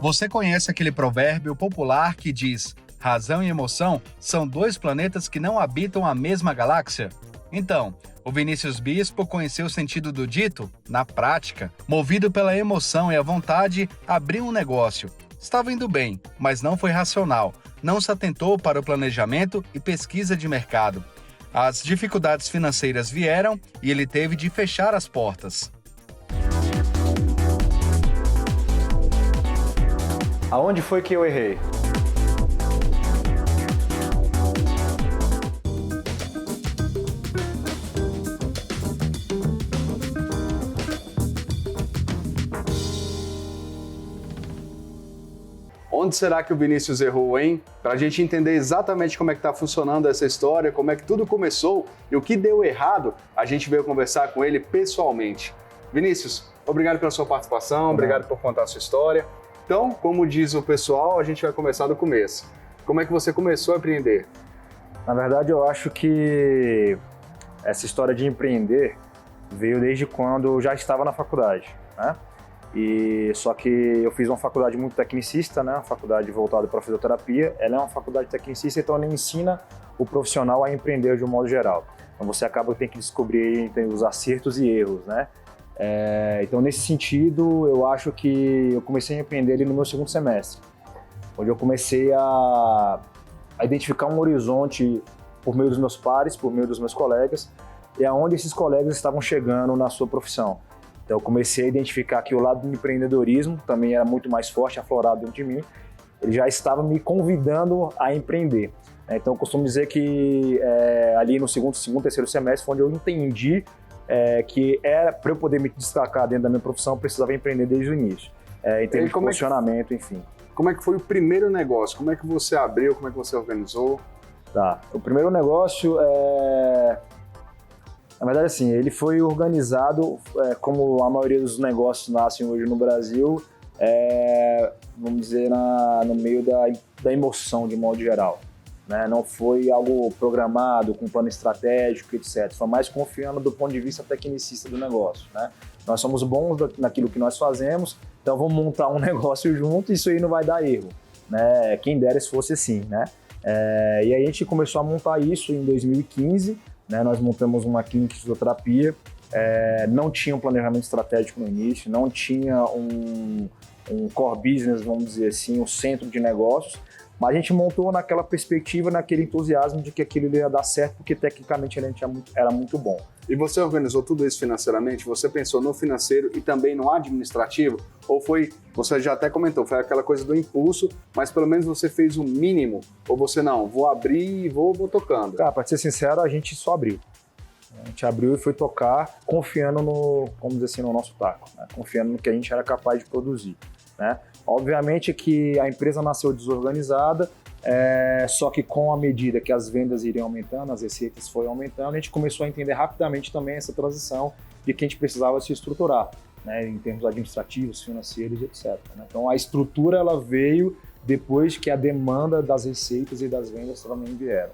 Você conhece aquele provérbio popular que diz: razão e emoção são dois planetas que não habitam a mesma galáxia? Então, o Vinícius Bispo conheceu o sentido do dito na prática. Movido pela emoção e a vontade, abriu um negócio. Estava indo bem, mas não foi racional. Não se atentou para o planejamento e pesquisa de mercado. As dificuldades financeiras vieram e ele teve de fechar as portas. Aonde foi que eu errei? Onde será que o Vinícius errou, hein? Para a gente entender exatamente como é que está funcionando essa história, como é que tudo começou e o que deu errado, a gente veio conversar com ele pessoalmente. Vinícius, obrigado pela sua participação, obrigado por contar a sua história. Então, como diz o pessoal, a gente vai começar do começo. Como é que você começou a empreender? Na verdade, eu acho que essa história de empreender veio desde quando eu já estava na faculdade, né? Só que eu fiz uma faculdade muito tecnicista, né? Uma faculdade voltada para fisioterapia. Ela é uma faculdade tecnicista, então ela ensina o profissional a empreender de um modo geral. Então você acaba tendo que descobrir os acertos e erros, né? Então nesse sentido, eu acho que eu comecei a empreender ali no meu segundo semestre, onde eu comecei a identificar um horizonte por meio dos meus pares, por meio dos meus colegas, e aonde esses colegas estavam chegando na sua profissão. Então eu comecei a identificar que o lado do empreendedorismo também era muito mais forte, aflorado dentro de mim. Ele já estava me convidando a empreender. Então eu costumo dizer que ali no segundo, terceiro semestre foi onde eu entendi que era para eu poder me destacar dentro da minha profissão, eu precisava empreender desde o início. Em termos de posicionamento, enfim. Como é que foi o primeiro negócio? Como é que você abriu? Como é que você organizou? Tá. O primeiro negócio na verdade, assim, ele foi organizado como a maioria dos negócios nascem hoje no Brasil, vamos dizer, no meio da emoção, de modo geral. Né? Não foi algo programado, com plano estratégico, etc. Foi mais confiando do ponto de vista tecnicista do negócio. Né? Nós somos bons naquilo que nós fazemos, então vamos montar um negócio junto e isso aí não vai dar erro. Né? Quem dera se fosse assim. Né? E aí a gente começou a montar isso em 2015, né? Nós montamos uma clínica de fisioterapia, não tinha um planejamento estratégico no início, não tinha um core business, vamos dizer assim, um centro de negócios, mas a gente montou naquela perspectiva, naquele entusiasmo de que aquilo ia dar certo, porque tecnicamente a gente era muito bom. E você organizou tudo isso financeiramente? Você pensou no financeiro e também no administrativo? Ou foi, você já até comentou, foi aquela coisa do impulso, mas pelo menos você fez o mínimo? Ou você não, vou abrir e vou tocando? Cara, para ser sincero, a gente só abriu. A gente abriu e foi tocar confiando vamos dizer assim, no nosso taco, né? Confiando no que a gente era capaz de produzir. Né? Obviamente que a empresa nasceu desorganizada, só que com a medida que as vendas iriam aumentando, as receitas foram aumentando, a gente começou a entender rapidamente também essa transição de que a gente precisava se estruturar, né, em termos administrativos, financeiros, etc. Né? Então a estrutura ela veio depois que a demanda das receitas e das vendas também vieram.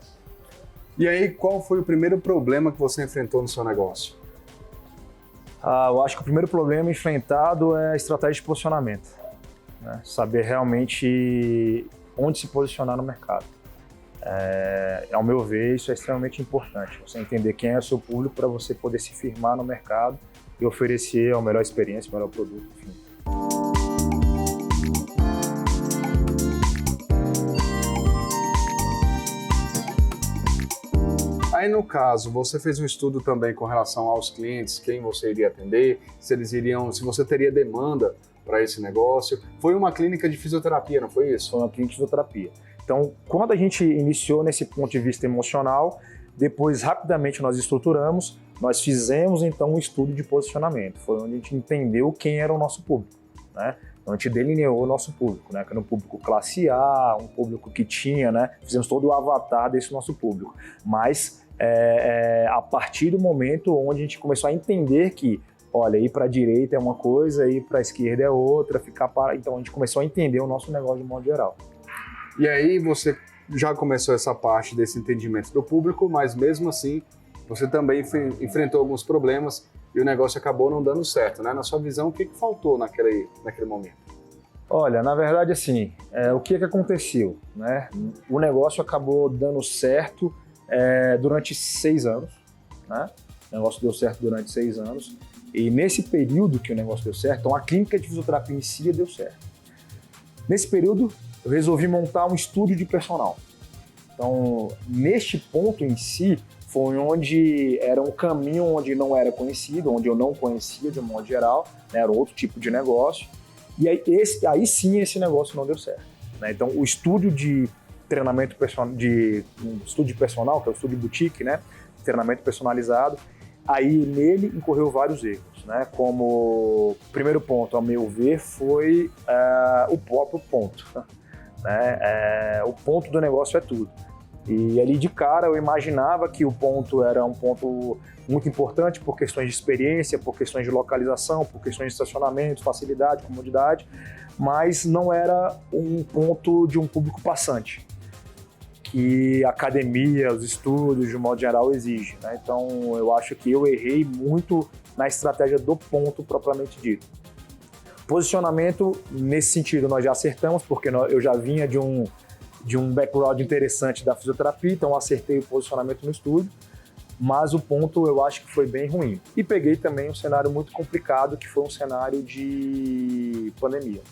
E aí, qual foi o primeiro problema que você enfrentou no seu negócio? Eu acho que o primeiro problema enfrentado é a estratégia de posicionamento. Né? Saber realmente onde se posicionar no mercado. Ao meu ver, isso é extremamente importante. Você entender quem é o seu público para você poder se firmar no mercado e oferecer a melhor experiência, o melhor produto, enfim. Aí, no caso, você fez um estudo também com relação aos clientes, quem você iria atender, se você teria demanda para esse negócio. Foi uma clínica de fisioterapia, não foi isso? Foi uma clínica de fisioterapia. Então, quando a gente iniciou nesse ponto de vista emocional, depois rapidamente nós estruturamos, nós fizemos então um estudo de posicionamento. Foi onde a gente entendeu quem era o nosso público, né? Então a gente delineou o nosso público, né? Que era um público classe A, um público que tinha, né? Fizemos todo o avatar desse nosso público. Mas a partir do momento onde a gente começou a entender que, olha, ir para a direita é uma coisa, ir para a esquerda é outra, então a gente começou a entender o nosso negócio de modo geral. E aí você já começou essa parte desse entendimento do público, mas mesmo assim você também enfrentou alguns problemas e o negócio acabou não dando certo, né? Na sua visão, o que faltou naquele momento? Olha, na verdade, assim, o que aconteceu, né? O negócio acabou dando certo durante 6 anos, né? O negócio deu certo durante 6 anos. E nesse período que o negócio deu certo, então a clínica de fisioterapia em si deu certo. Nesse período, eu resolvi montar um estúdio de personal. Então, neste ponto em si, foi onde era um caminho onde não era conhecido, onde eu não conhecia de um modo geral, né? Era outro tipo de negócio. E aí sim esse negócio não deu certo, né? Então, o estúdio de treinamento personal, um estúdio personal, que é o estúdio boutique, né? Treinamento personalizado, aí nele incorreu vários erros, né? Como primeiro ponto, ao meu ver, foi o próprio ponto, né? O ponto do negócio é tudo. E ali de cara eu imaginava que o ponto era um ponto muito importante por questões de experiência, por questões de localização, por questões de estacionamento, facilidade, comodidade, mas não era um ponto de um público passante, que a academia, os estudos, de um modo geral, exigem, né? Então eu acho que eu errei muito na estratégia do ponto propriamente dito. Posicionamento, nesse sentido, nós já acertamos, porque eu já vinha de um background interessante da fisioterapia, então acertei o posicionamento no estúdio, mas o ponto eu acho que foi bem ruim. E peguei também um cenário muito complicado, que foi um cenário de pandemia,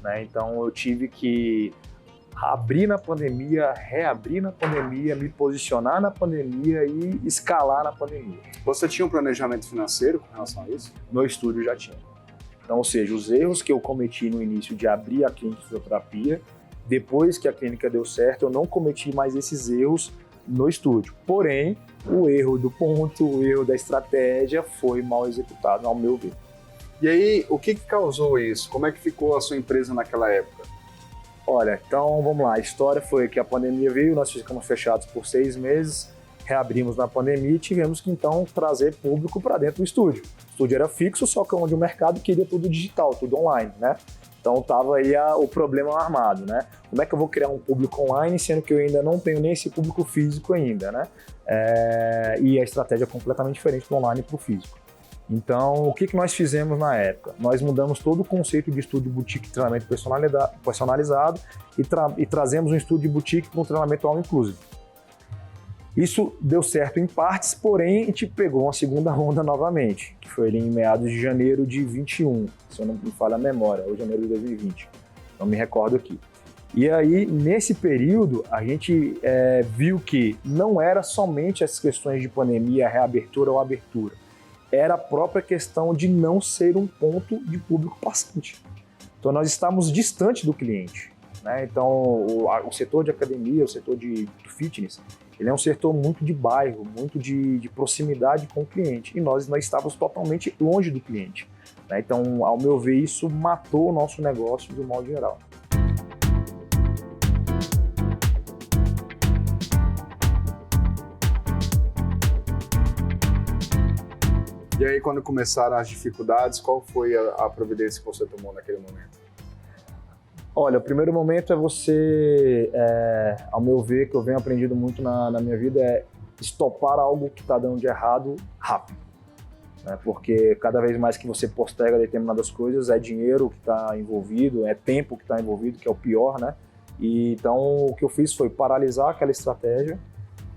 né? Então eu tive que abrir na pandemia, reabrir na pandemia, me posicionar na pandemia e escalar na pandemia. Você tinha um planejamento financeiro com relação a isso? No estúdio já tinha. Então, ou seja, os erros que eu cometi no início de abrir a clínica de fisioterapia, depois que a clínica deu certo, eu não cometi mais esses erros no estúdio. Porém, o erro do ponto, o erro da estratégia foi mal executado, ao meu ver. E aí, o que causou isso? Como é que ficou a sua empresa naquela época? Olha, então vamos lá. A história foi que a pandemia veio, nós ficamos fechados por 6 meses, reabrimos na pandemia e tivemos que então trazer público para dentro do estúdio. O estúdio era fixo, só que onde o mercado queria tudo digital, tudo online, né? Então estava aí o problema armado, né? Como é que eu vou criar um público online, sendo que eu ainda não tenho nem esse público físico ainda, né? E a estratégia é completamente diferente do online para o físico. Então, o que nós fizemos na época? Nós mudamos todo o conceito de estúdio boutique de treinamento personalizado e trazemos um estúdio boutique para um treinamento all inclusive. Isso deu certo em partes, porém a gente pegou uma segunda onda novamente, que foi ali em meados de janeiro de 21, se eu não me falha a memória, ou janeiro de 2020, não me recordo aqui. E aí, nesse período, a gente viu que não era somente as questões de pandemia, reabertura ou abertura, era a própria questão de não ser um ponto de público passante. Então nós estávamos distante do cliente, né? Então o setor de academia, o setor do fitness, ele é um setor muito de bairro, muito de proximidade com o cliente, e nós estávamos totalmente longe do cliente, né? Então, ao meu ver, isso matou o nosso negócio de um modo geral. E aí, quando começaram as dificuldades, qual foi a providência que você tomou naquele momento? Olha, o primeiro momento é você, ao meu ver, que eu venho aprendido muito na minha vida, é estopar algo que está dando de errado rápido, né? Porque cada vez mais que você posterga determinadas coisas, é dinheiro que está envolvido, é tempo que está envolvido, que é o pior, né? E então o que eu fiz foi paralisar aquela estratégia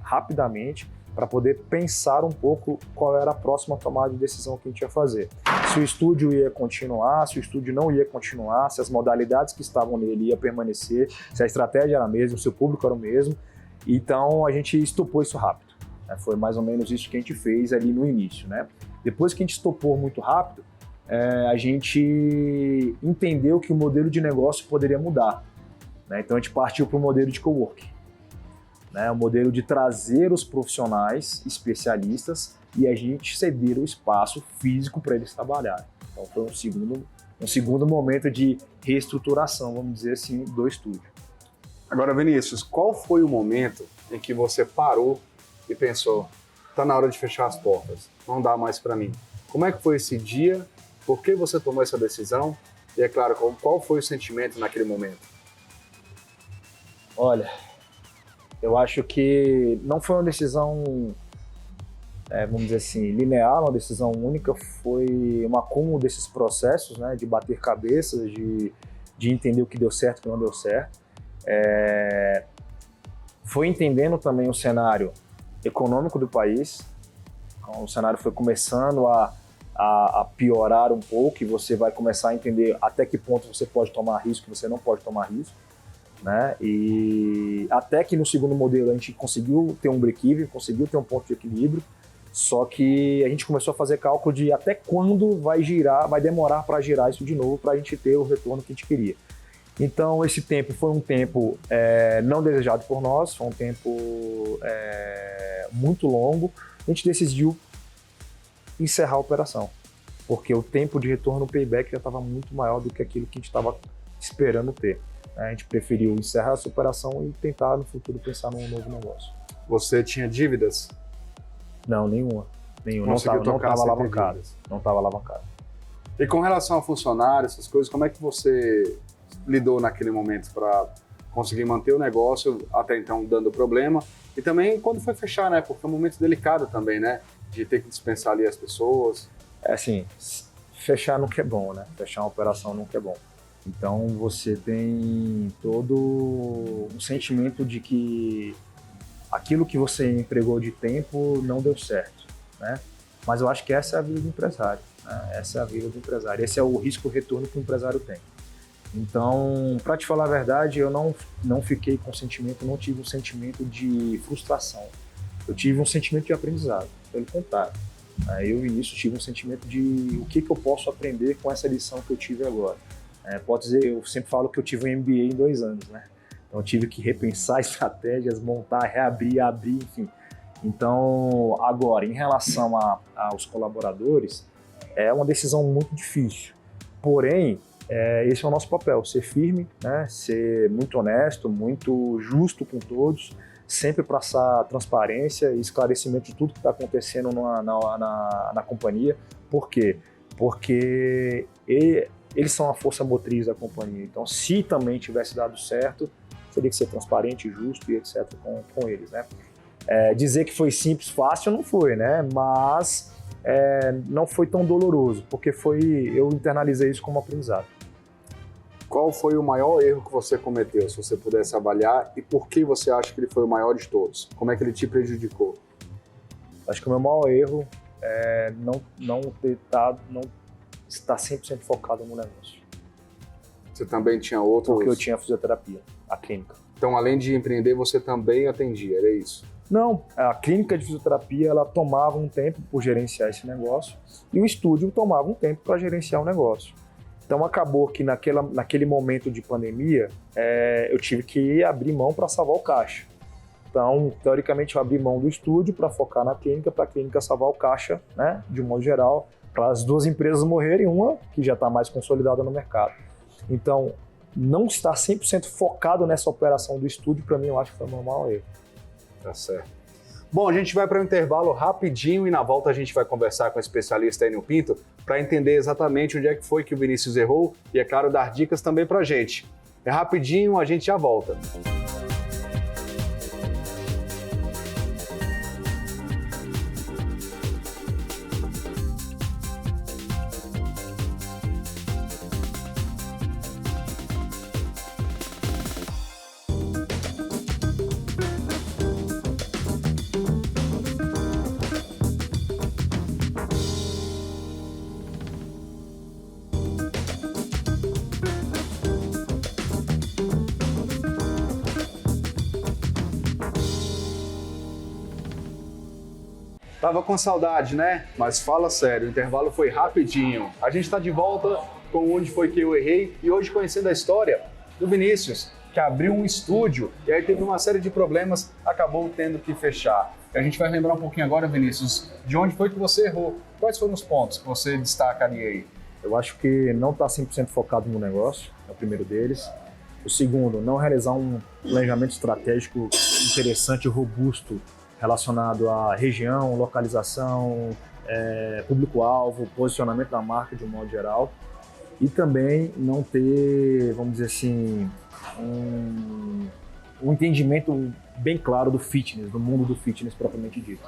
rapidamente, para poder pensar um pouco qual era a próxima tomada de decisão que a gente ia fazer. Se o estúdio ia continuar, se o estúdio não ia continuar, se as modalidades que estavam nele iam permanecer, se a estratégia era a mesma, se o público era o mesmo. Então a gente estopou isso rápido, né? Foi mais ou menos isso que a gente fez ali no início, né? Depois que a gente estopou muito rápido, a gente entendeu que o modelo de negócio poderia mudar, né? Então a gente partiu para o modelo de coworking, né, o modelo de trazer os profissionais especialistas e a gente ceder o espaço físico para eles trabalharem. Então foi um segundo momento de reestruturação, vamos dizer assim, do estúdio. Agora, Vinícius, qual foi o momento em que você parou e pensou, tá na hora de fechar as portas, não dá mais para mim? Como é que foi esse dia? Por que você tomou essa decisão? E, é claro, qual foi o sentimento naquele momento? Olha, eu acho que não foi uma decisão, vamos dizer assim, linear, uma decisão única, foi um acúmulo desses processos, né, de bater cabeças, de de entender o que deu certo e o que não deu certo. Foi entendendo também o cenário econômico do país. Então, o cenário foi começando a piorar um pouco e você vai começar a entender até que ponto você pode tomar risco e você não pode tomar risco, né? E até que no segundo modelo a gente conseguiu ter um break-even, conseguiu ter um ponto de equilíbrio, só que a gente começou a fazer cálculo de até quando vai demorar para girar isso de novo para a gente ter o retorno que a gente queria. Então esse tempo foi um tempo não desejado por nós, foi um tempo muito longo. A gente decidiu encerrar a operação, porque o tempo de retorno, o payback já estava muito maior do que aquilo que a gente estava esperando ter. A gente preferiu encerrar essa operação e tentar no futuro pensar num novo negócio. Você tinha dívidas? Não, nenhuma. Não estava alavancado. E com relação a funcionários, essas coisas, como é que você lidou naquele momento para conseguir manter o negócio, até então dando problema, e também quando foi fechar, né? Porque é um momento delicado também, né? De ter que dispensar ali as pessoas. Assim, fechar nunca é bom, né? Fechar uma operação nunca é bom. Então você tem todo um sentimento de que aquilo que você empregou de tempo não deu certo, né? Mas eu acho que essa é a vida do empresário, né? Essa é a vida do empresário. Esse é o risco-retorno que o empresário tem. Então, para te falar a verdade, eu não fiquei com sentimento, não tive um sentimento de frustração. Eu tive um sentimento de aprendizado, pelo contrário. Eu, Vinícius, tive um sentimento de o que eu posso aprender com essa lição que eu tive agora. Pode dizer, eu sempre falo que eu tive um MBA em 2 anos, né? Então eu tive que repensar estratégias, montar, reabrir, abrir, enfim. Então, agora, em relação aos colaboradores, é uma decisão muito difícil. Porém, esse é o nosso papel, ser firme, né? Ser muito honesto, muito justo com todos, sempre passar transparência e esclarecimento de tudo que está acontecendo na companhia. Por quê? Porque eles são a força motriz da companhia. Então, se também tivesse dado certo, teria que ser transparente, justo e etc. com eles, né? Dizer que foi simples, fácil, não foi, né? Mas não foi tão doloroso, porque eu internalizei isso como aprendizado. Qual foi o maior erro que você cometeu, se você pudesse avaliar, e por que você acha que ele foi o maior de todos? Como é que ele te prejudicou? Acho que o meu maior erro é não estar 100% focado no negócio. Você também tinha outros? Porque eu tinha a fisioterapia, a clínica. Então, além de empreender, você também atendia, era isso? Não, a clínica de fisioterapia ela tomava um tempo por gerenciar esse negócio e o estúdio tomava um tempo para gerenciar o negócio. Então acabou que naquele momento de pandemia eu tive que abrir mão para salvar o caixa. Então, teoricamente, eu abri mão do estúdio para focar na clínica, para a clínica salvar o caixa, né, de um modo geral, para as 2 empresas morrerem, uma que já está mais consolidada no mercado. Então, não estar 100% focado nessa operação do estúdio, para mim, eu acho que foi o meu maior erro. Tá certo. Bom, a gente vai para um intervalo rapidinho e na volta a gente vai conversar com o especialista Enio Pinto para entender exatamente onde é que foi que o Vinícius errou e, é claro, dar dicas também para a gente. É rapidinho, a gente já volta. Tava com saudade, né? Mas fala sério, o intervalo foi rapidinho. A gente está de volta com onde foi que eu errei e hoje conhecendo a história do Vinícius, que abriu um estúdio e aí teve uma série de problemas, acabou tendo que fechar. A gente vai lembrar um pouquinho agora, Vinícius, de onde foi que você errou. Quais foram os pontos que você destacaria aí? Eu acho que não estar 100% focado no negócio, é o primeiro deles. O segundo, não realizar um planejamento estratégico interessante e robusto relacionado à região, localização, público-alvo, posicionamento da marca de um modo geral. E também não ter, vamos dizer assim, um entendimento bem claro do fitness, do mundo do fitness propriamente dito.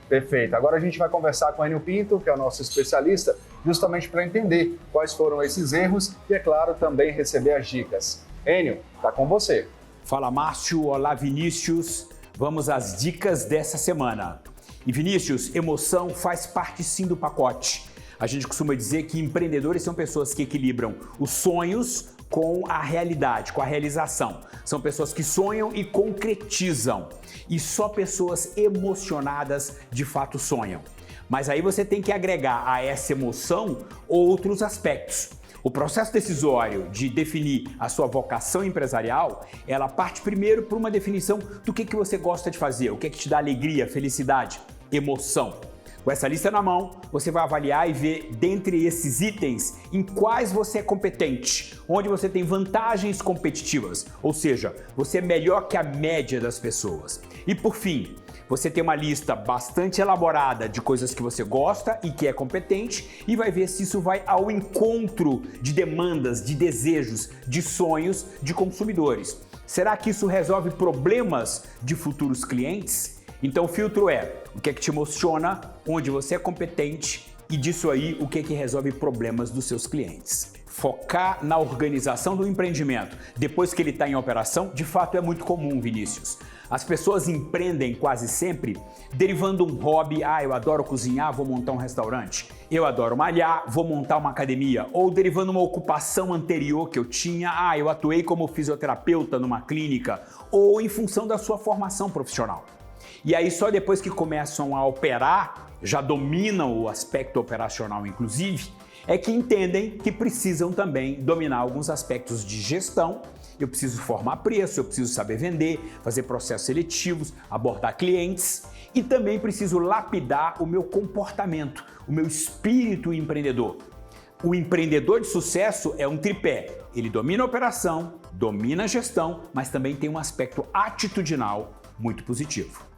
Perfeito. Agora a gente vai conversar com o Enio Pinto, que é o nosso especialista, justamente para entender quais foram esses erros e, é claro, também receber as dicas. Enio, tá com você. Fala, Márcio. Olá, Vinícius. Vamos às dicas dessa semana. E Vinícius, emoção faz parte sim do pacote. A gente costuma dizer que empreendedores são pessoas que equilibram os sonhos com a realidade, com a realização. São pessoas que sonham e concretizam. E só pessoas emocionadas de fato sonham. Mas aí você tem que agregar a essa emoção outros aspectos. O processo decisório de definir a sua vocação empresarial, ela parte primeiro por uma definição do que você gosta de fazer, o que te dá alegria, felicidade, emoção. Com essa lista na mão, você vai avaliar e ver dentre esses itens em quais você é competente, onde você tem vantagens competitivas, ou seja, você é melhor que a média das pessoas. E por fim, você tem uma lista bastante elaborada de coisas que você gosta e que é competente e vai ver se isso vai ao encontro de demandas, de desejos, de sonhos de consumidores. Será que isso resolve problemas de futuros clientes? Então o filtro é o que é que te emociona, onde você é competente e disso aí o que é que resolve problemas dos seus clientes. Focar na organização do empreendimento depois que ele está em operação, de fato é muito comum, Vinícius. As pessoas empreendem quase sempre derivando um hobby, eu adoro cozinhar, vou montar um restaurante. Eu adoro malhar, vou montar uma academia. Ou derivando uma ocupação anterior que eu tinha, eu atuei como fisioterapeuta numa clínica. Ou em função da sua formação profissional. E aí só depois que começam a operar, já dominam o aspecto operacional inclusive, é que entendem que precisam também dominar alguns aspectos de gestão. Eu preciso formar preço, eu preciso saber vender, fazer processos seletivos, abordar clientes e também preciso lapidar o meu comportamento, o meu espírito empreendedor. O empreendedor de sucesso é um tripé. Ele domina a operação, domina a gestão, mas também tem um aspecto atitudinal muito positivo.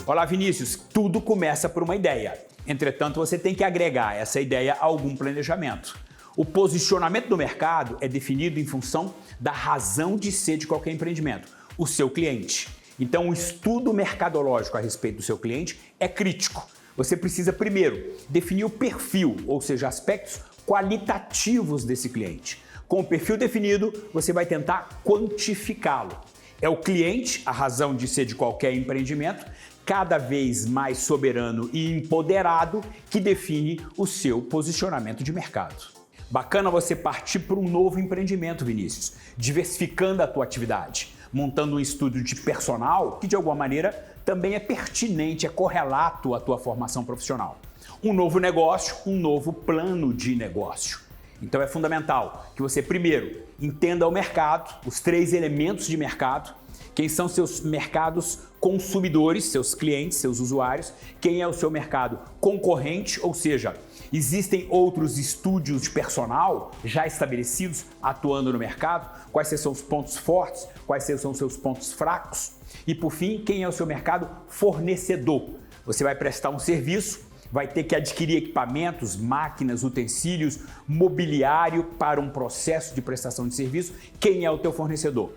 Olá, Vinícius. Tudo começa por uma ideia. Entretanto, você tem que agregar essa ideia a algum planejamento. O posicionamento do mercado é definido em função da razão de ser de qualquer empreendimento, o seu cliente. Então, o estudo mercadológico a respeito do seu cliente é crítico. Você precisa, primeiro, definir o perfil, ou seja, aspectos qualitativos desse cliente. Com o perfil definido, você vai tentar quantificá-lo. É o cliente, a razão de ser de qualquer empreendimento, cada vez mais soberano e empoderado, que define o seu posicionamento de mercado. Bacana você partir para um novo empreendimento, Vinícius, diversificando a tua atividade, montando um estúdio de personal que de alguma maneira também é pertinente, é correlato à tua formação profissional. Um novo negócio, um novo plano de negócio. Então é fundamental que você primeiro entenda o mercado, os 3 elementos de mercado, quem são seus mercados consumidores, seus clientes, seus usuários, quem é o seu mercado concorrente, ou seja, existem outros estúdios de personal já estabelecidos atuando no mercado, quais são os pontos fortes, quais são os seus pontos fracos e por fim, quem é o seu mercado fornecedor. Você vai prestar um serviço, vai ter que adquirir equipamentos, máquinas, utensílios, mobiliário para um processo de prestação de serviço. Quem é o teu fornecedor?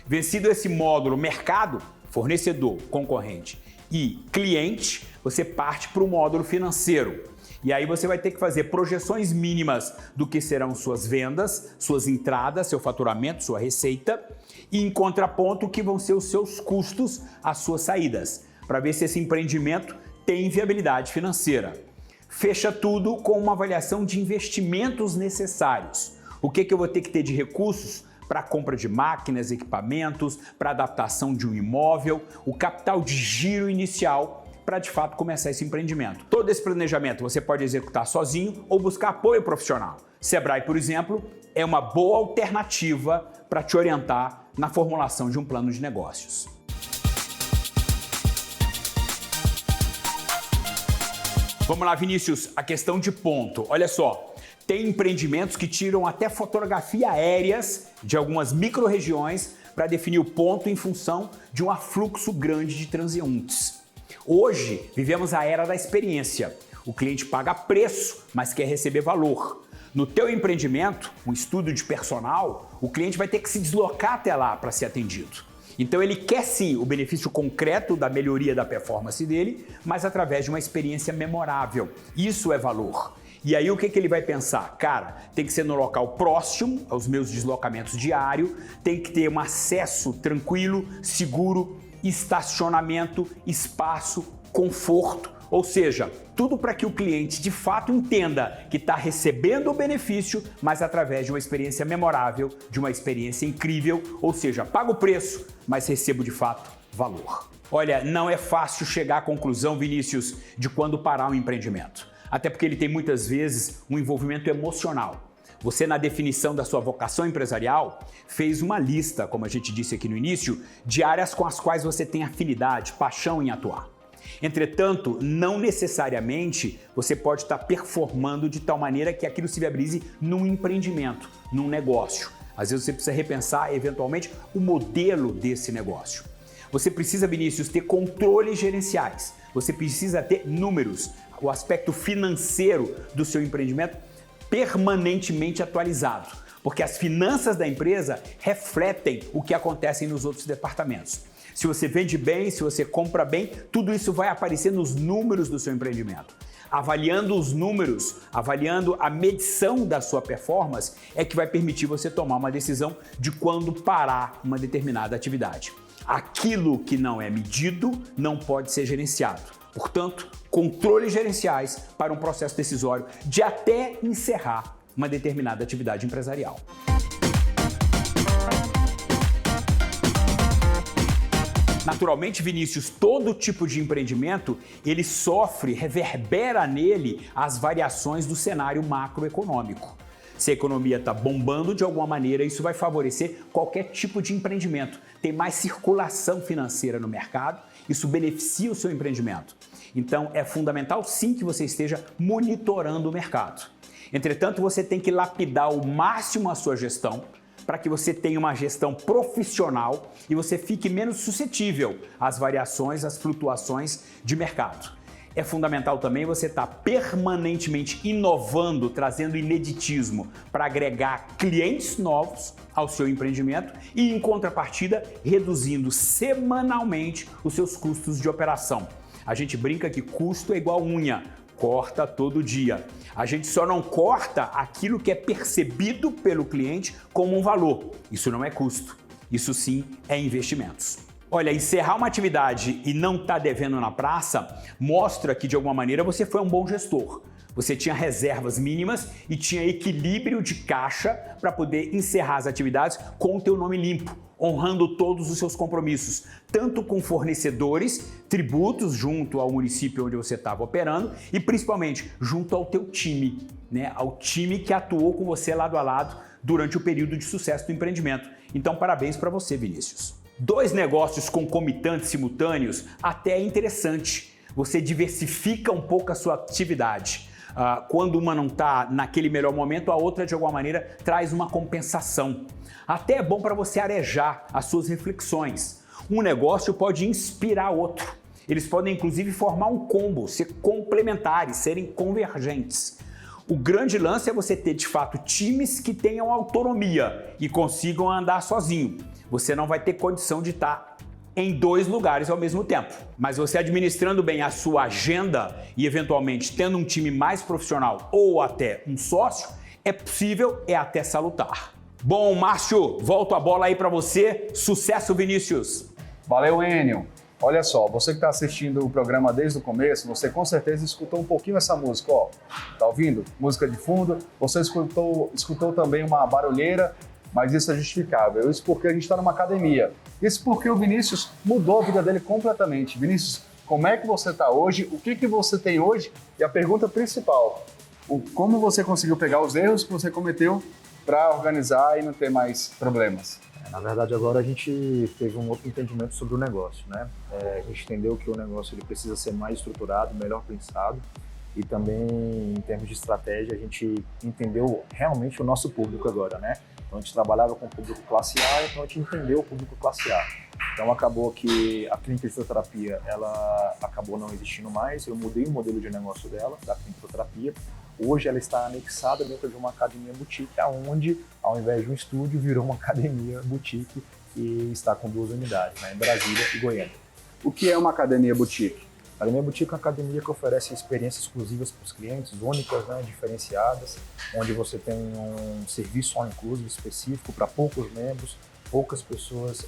Vencido esse módulo mercado, fornecedor, concorrente e cliente, você parte para o módulo financeiro. E aí você vai ter que fazer projeções mínimas do que serão suas vendas, suas entradas, seu faturamento, sua receita e em contraponto o que vão ser os seus custos, as suas saídas, para ver se esse empreendimento tem viabilidade financeira. Fecha tudo com uma avaliação de investimentos necessários. O que eu vou ter que ter de recursos para a compra de máquinas, equipamentos, para a adaptação de um imóvel, o capital de giro inicial para de fato começar esse empreendimento. Todo esse planejamento você pode executar sozinho ou buscar apoio profissional. Sebrae, por exemplo, é uma boa alternativa para te orientar na formulação de um plano de negócios. Vamos lá, Vinícius, a questão de ponto. Olha só, tem empreendimentos que tiram até fotografia aéreas de algumas micro-regiões para definir o ponto em função de um afluxo grande de transeuntes. Hoje, vivemos a era da experiência. O cliente paga preço, mas quer receber valor. No teu empreendimento, um estúdio de personal, o cliente vai ter que se deslocar até lá para ser atendido. Então ele quer sim o benefício concreto da melhoria da performance dele, mas através de uma experiência memorável. Isso é valor. E aí o que ele vai pensar? Cara, tem que ser no local próximo aos meus deslocamentos diários, tem que ter um acesso tranquilo, seguro, estacionamento, espaço, conforto, ou seja, tudo para que o cliente de fato entenda que está recebendo o benefício, mas através de uma experiência memorável, de uma experiência incrível, ou seja, pago o preço, mas recebo de fato valor. Olha, não é fácil chegar à conclusão, Vinícius, de quando parar um empreendimento. Até porque ele tem muitas vezes um envolvimento emocional. Você, na definição da sua vocação empresarial, fez uma lista, como a gente disse aqui no início, de áreas com as quais você tem afinidade, paixão em atuar. Entretanto, não necessariamente você pode estar performando de tal maneira que aquilo se viabilize num empreendimento, num negócio. Às vezes você precisa repensar, eventualmente, o modelo desse negócio. Você precisa, Vinícius, ter controles gerenciais. Você precisa ter números, o aspecto financeiro do seu empreendimento permanentemente atualizado, porque as finanças da empresa refletem o que acontece nos outros departamentos. Se você vende bem, se você compra bem, tudo isso vai aparecer nos números do seu empreendimento. Avaliando os números, avaliando a medição da sua performance, é que vai permitir você tomar uma decisão de quando parar uma determinada atividade. Aquilo que não é medido não pode ser gerenciado. Portanto, controles gerenciais para um processo decisório de até encerrar uma determinada atividade empresarial. Naturalmente, Vinícius, todo tipo de empreendimento, ele sofre, reverbera nele as variações do cenário macroeconômico. Se a economia está bombando de alguma maneira, isso vai favorecer qualquer tipo de empreendimento. Tem mais circulação financeira no mercado, isso beneficia o seu empreendimento. Então, é fundamental sim que você esteja monitorando o mercado. Entretanto, você tem que lapidar ao máximo a sua gestão para que você tenha uma gestão profissional e você fique menos suscetível às variações, às flutuações de mercado. É fundamental também você estar permanentemente inovando, trazendo ineditismo para agregar clientes novos ao seu empreendimento e, em contrapartida, reduzindo semanalmente os seus custos de operação. A gente brinca que custo é igual unha, corta todo dia. A gente só não corta aquilo que é percebido pelo cliente como um valor. Isso não é custo, isso sim é investimentos. Olha, encerrar uma atividade e não estar devendo na praça mostra que, de alguma maneira, você foi um bom gestor. Você tinha reservas mínimas e tinha equilíbrio de caixa para poder encerrar as atividades com o teu nome limpo, honrando todos os seus compromissos, tanto com fornecedores, tributos junto ao município onde você estava operando e principalmente junto ao teu time, né? Ao time que atuou com você lado a lado durante o período de sucesso do empreendimento. Então, parabéns para você, Vinícius. 2 negócios concomitantes simultâneos até é interessante. Você diversifica um pouco a sua atividade. Quando uma não está naquele melhor momento, a outra, de alguma maneira, traz uma compensação. Até é bom para você arejar as suas reflexões. Um negócio pode inspirar outro. Eles podem, inclusive, formar um combo, ser complementares, serem convergentes. O grande lance é você ter, de fato, times que tenham autonomia e consigam andar sozinho. Você não vai ter condição de estar em 2 lugares ao mesmo tempo. Mas você administrando bem a sua agenda e, eventualmente, tendo um time mais profissional ou até um sócio, é possível, é até salutar. Bom, Márcio, volto a bola aí para você. Sucesso, Vinícius! Valeu, Enio! Olha só, você que está assistindo o programa desde o começo, você com certeza escutou um pouquinho essa música, ó. Tá ouvindo? Música de fundo. Você escutou também uma barulheira, mas isso é justificável. Isso porque a gente está numa academia. Isso porque o Vinícius mudou a vida dele completamente. Vinícius, como é que você está hoje? O que você tem hoje? E a pergunta principal, como você conseguiu pegar os erros que você cometeu para organizar e não ter mais problemas? Na verdade, agora a gente teve um outro entendimento sobre o negócio, né? A gente entendeu que o negócio ele precisa ser mais estruturado, melhor pensado e também, em termos de estratégia, a gente entendeu realmente o nosso público agora, né? Então, a gente trabalhava com o público classe A, então a gente entendeu o público classe A. Então, acabou que a clínica de fisioterapia, ela acabou não existindo mais, eu mudei o modelo de negócio dela, da clínica de fisioterapia. Hoje ela está anexada dentro de uma academia boutique, onde, ao invés de um estúdio, virou uma academia boutique e está com 2 unidades, né, em Brasília e Goiânia. O que é uma academia boutique? A Academia Boutique é uma academia que oferece experiências exclusivas para os clientes, únicas, né, diferenciadas, onde você tem um serviço all inclusive específico para poucos membros, poucas pessoas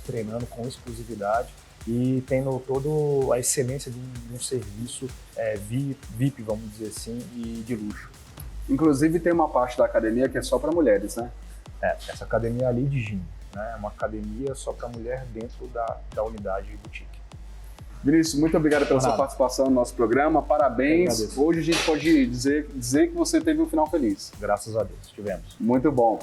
treinando com exclusividade e tendo toda a excelência de um serviço VIP, vamos dizer assim, e de luxo. Inclusive tem uma parte da academia que é só para mulheres, né? Essa academia ali de gym, né, é uma academia só para mulher dentro da unidade boutique. Vinícius, muito obrigado pela sua participação no nosso programa, parabéns. Hoje a gente pode dizer que você teve um final feliz. Graças a Deus, tivemos. Muito bom.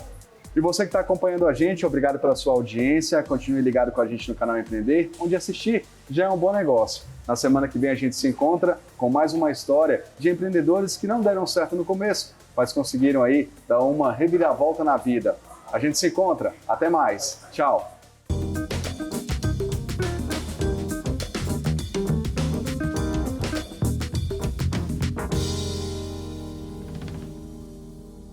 E você que está acompanhando a gente, obrigado pela sua audiência, continue ligado com a gente no canal Empreender, onde assistir já é um bom negócio. Na semana que vem a gente se encontra com mais uma história de empreendedores que não deram certo no começo, mas conseguiram aí dar uma reviravolta na vida. A gente se encontra, até mais, tchau!